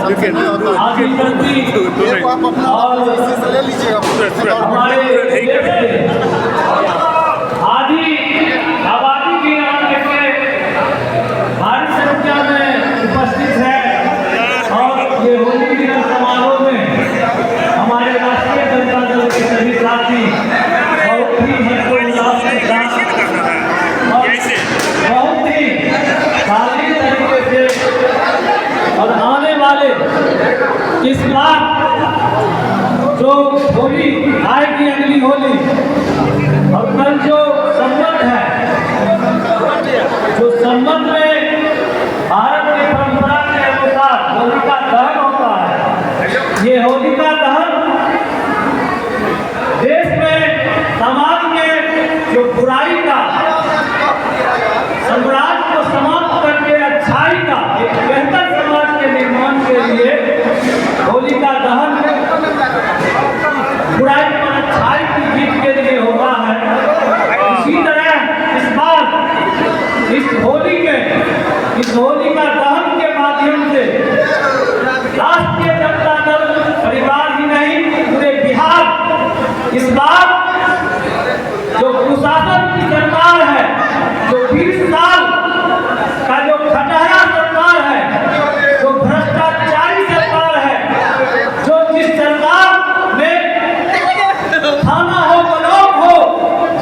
आगे बढ़ती और हमारे आधी आबादी की यहाँ के भारी संख्या में उपस्थित है और ये होली मिलन समारोह में हमारे राष्ट्रीय जनता दल के सभी साथी बहुत ही हर्षोल्लास के साथ बहुत ही शालीन तरीके से और आने वाले इस बार जो होली आएगी अगली होली और कल जो संबंध है जो संबंध में भारत की परंपरा के अनुसार होलिका दहन होता है। ये होलिका दहन देश में समाज में जो बुराई का साम्राज्य को समाप्त करके अच्छाई का एक बेहतर समाज के निर्माण के लिए होलिका दहन बुराई पर अच्छाई की जीत के लिए होता है। इसी तरह इस बार इस होली का दहन के माध्यम से राष्ट्रीय जनता दल परिवार ही नहीं पूरे बिहार इस बार जो कुशासन की सरकार है, जो 20 साल का जो खटहरा सरकार है, जो भ्रष्टाचारी सरकार है, जो जिस सरकार में थाना हो, ब्लॉक हो,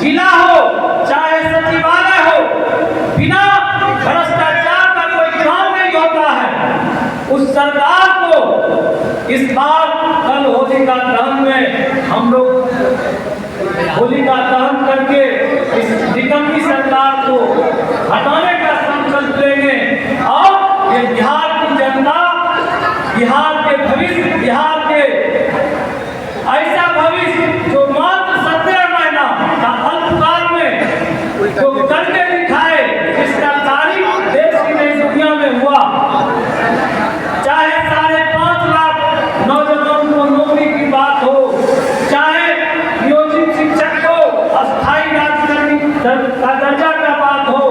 जिला हो, चाहे सचिवालय हो, बिना भ्रष्टाचार का कोई काम नहीं होता है, उस सरकार को इस बार कल होलिका दहन में हम लोग होलिका दहन करके इस निकम्मी सरकार को हटाने का संकल्प लेंगे और ये बिहार की जनता, बिहार के भविष्य, बिहार के ऐसा भविष्य जो मात्र 17 महीना का अल्पकाल में जो करके दिखाए, जिसका तारीफ देश की नई दुनिया में हुआ, चाहे 5.5 लाख नौजवानों को नौकरी की बात हो, चाहे नियोजित शिक्षक को अस्थायी राजनीति का दर्जा का बात हो,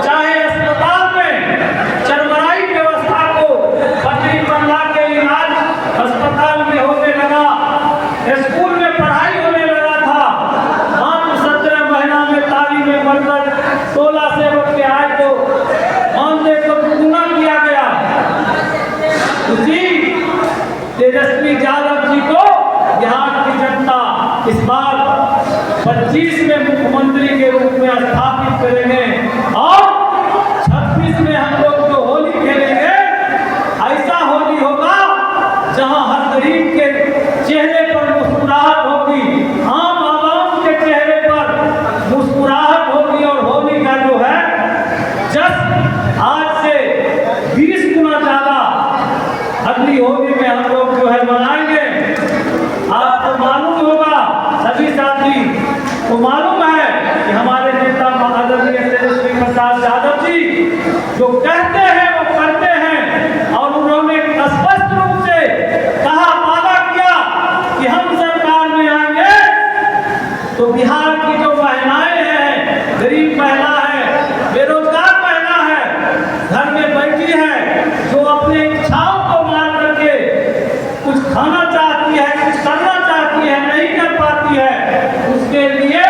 चाहे अस्पताल में चरमराई व्यवस्था को पटरी बनवा के इलाज अस्पताल में होने लगा, स्कूल में पढ़ाई होने लगा था, मात्र 17 महीना में ताली में बढ़कर 16 सेवक के आए तो मानदेय को दुगुना किया गया। उसी तेजस्वी यादव जी को बिहार की जनता इस बार 25 में मुख्यमंत्री के रूप में स्थापित करेंगे और 26 में हम लोग जो होली खेलेंगे, ऐसा होली होगा जहां हर गरीब के चेहरे पर मुस्कुराहट होगी, आम आवाम के चेहरे पर मुस्कुराहट होगी और होली का जो है जश्न आज से 20 गुना ज्यादा अगली होली में हम लोग जो है मनाएंगे। आपको मालूम होगा, सभी साथी को मालूम है कि हमारे नेता आदरणीय तेजस्वी प्रसाद यादव जी जो कहते हैं वो करते हैं और उन्होंने स्पष्ट रूप से कहा, वादा किया कि हम सरकार में आएंगे तो बिहार की जो महिलाएं हैं, गरीब महिला है, बेरोजगार महिला है, घर में बैठी है, जो अपने इच्छाओं को मार करके कुछ खाना चाहती है, कुछ करना चाहती है, नहीं कर पाती है, उसके लिए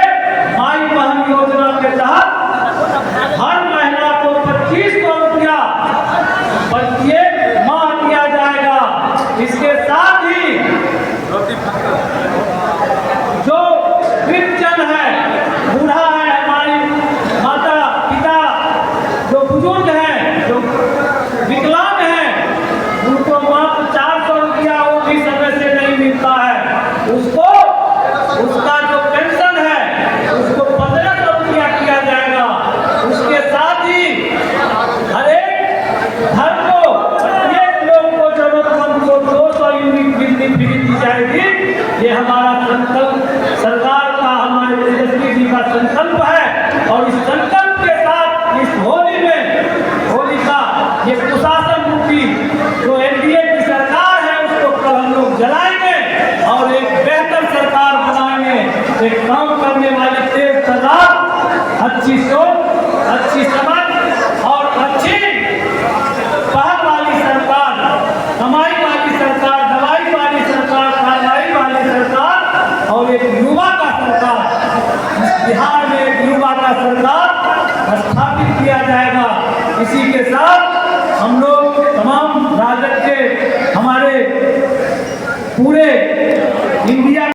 इसी के साथ हम लोग